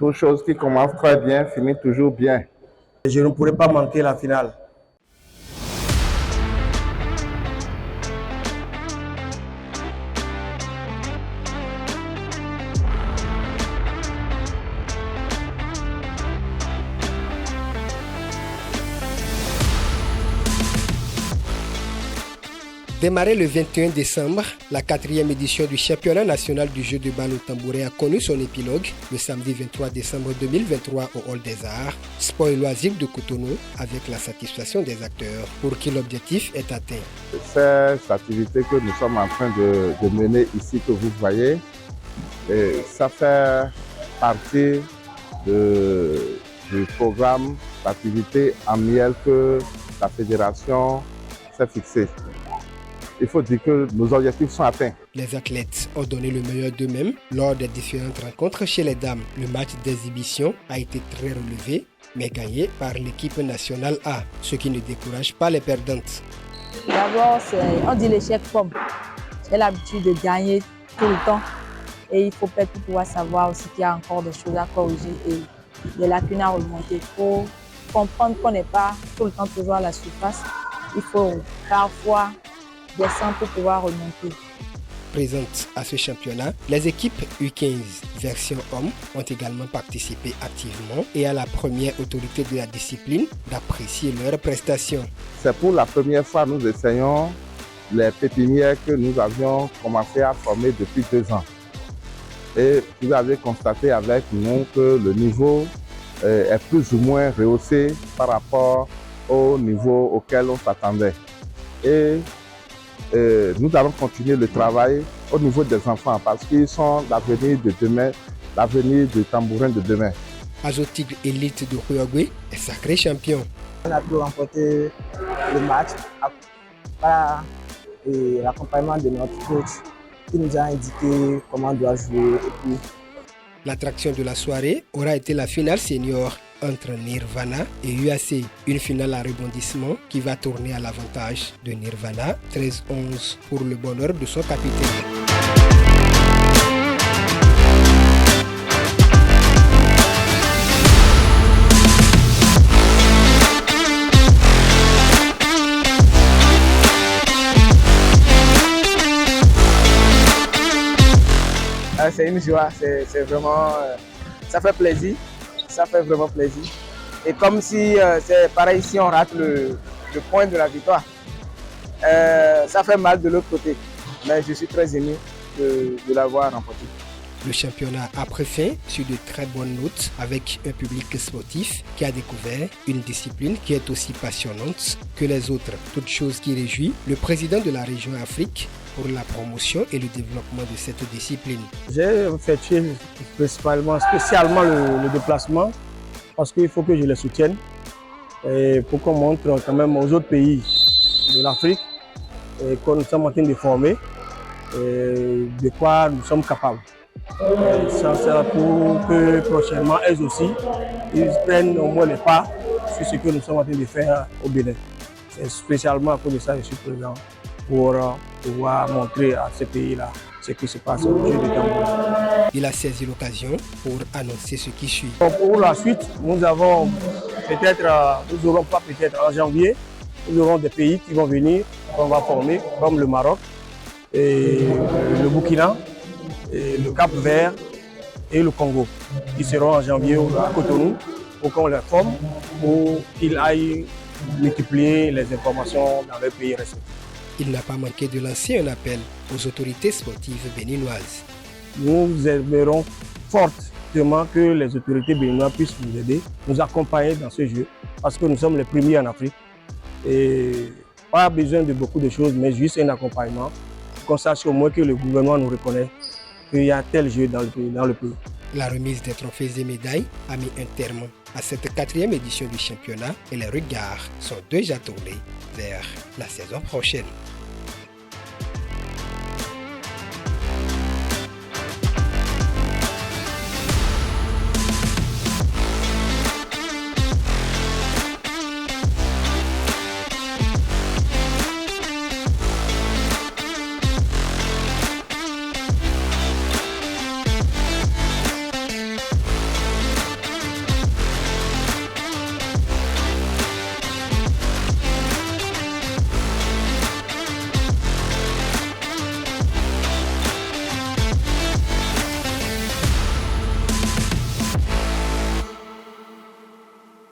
Toute chose qui commence très bien finit toujours bien. Je ne pourrais pas manquer la finale. Démarré le 21 décembre, la 4e édition du championnat national du jeu de balle au tambouret a connu son épilogue le samedi 23 décembre 2023 au Hall des Arts, sport et loisirs de Cotonou, avec la satisfaction des acteurs pour qui l'objectif est atteint. Cette activité que nous sommes en train de mener ici, que vous voyez, ça fait partie du programme d'activité annuel que la fédération s'est fixé. Il faut dire que nos objectifs sont atteints. Les athlètes ont donné le meilleur d'eux-mêmes lors des différentes rencontres chez les dames. Le match d'exhibition a été très relevé, mais gagné par l'équipe nationale A, ce qui ne décourage pas les perdantes. D'abord, on dit l'échec pomme. J'ai l'habitude de gagner tout le temps et il faut peut-être pouvoir savoir aussi qu'il y a encore des choses à corriger et des lacunes à remonter. Il faut comprendre qu'on n'est pas tout le temps toujours à la surface. Il faut parfois descendre pour pouvoir remonter. Présentes à ce championnat, les équipes U15 version homme ont également participé activement et à la première autorité de la discipline d'apprécier leurs prestations. C'est pour la première fois que nous essayons les pépinières que nous avions commencé à former depuis 2 ans. Et vous avez constaté avec nous que le niveau est plus ou moins rehaussé par rapport au niveau auquel on s'attendait. Et nous allons continuer le travail au niveau des enfants parce qu'ils sont l'avenir de demain, l'avenir du tambourin de demain. Azotigre Élite de Kouyogue est sacré champion. On a pu remporter le match par l'accompagnement de notre coach qui nous a indiqué comment on doit jouer. L'attraction de la soirée aura été la finale senior entre Nirvana et UAC, une finale à rebondissement qui va tourner à l'avantage de Nirvana, 13-11 pour le bonheur de son capitaine. C'est une joie, c'est vraiment, ça fait plaisir, ça fait vraiment plaisir. Et comme si c'est pareil si on rate le point de la victoire, ça fait mal de l'autre côté. Mais je suis très ému de l'avoir remporté. Le championnat a pris fin sur de très bonnes notes avec un public sportif qui a découvert une discipline qui est aussi passionnante que les autres. Toute chose qui réjouit le président de la région Afrique pour la promotion et le développement de cette discipline. J'ai effectué spécialement le déplacement parce qu'il faut que je les soutienne et pour qu'on montre quand même aux autres pays de l'Afrique que nous sommes en train de former et de quoi nous sommes capables. Ça sert pour que prochainement, elles aussi, ils prennent au moins les pas sur ce que nous sommes en train de faire au Bénin. C'est spécialement à cause de ça que je suis présent pour pouvoir montrer à ces pays-là ce qui se passe au jeu de tambourin. Il a saisi l'occasion pour annoncer ce qui suit. Pour la suite, nous aurons pas peut-être en janvier, nous aurons des pays qui vont venir, qu'on va former, comme le Maroc, et le Burkina, et le Cap-Vert et le Congo, qui seront en janvier à Cotonou pour qu'on les forme, pour qu'ils aillent multiplier les informations dans les pays respectifs. Il n'a pas manqué de lancer un appel aux autorités sportives béninoises. Nous aimerons fortement que les autorités béninoises puissent nous aider, nous accompagner dans ce jeu, parce que nous sommes les premiers en Afrique. Et pas besoin de beaucoup de choses, mais juste un accompagnement, qu'on sache au moins que le gouvernement nous reconnaît qu'il y a tel jeu dans le pays. La remise des trophées et médailles a mis un terme à cette 4e édition du championnat et les regards sont déjà tournés vers la saison prochaine.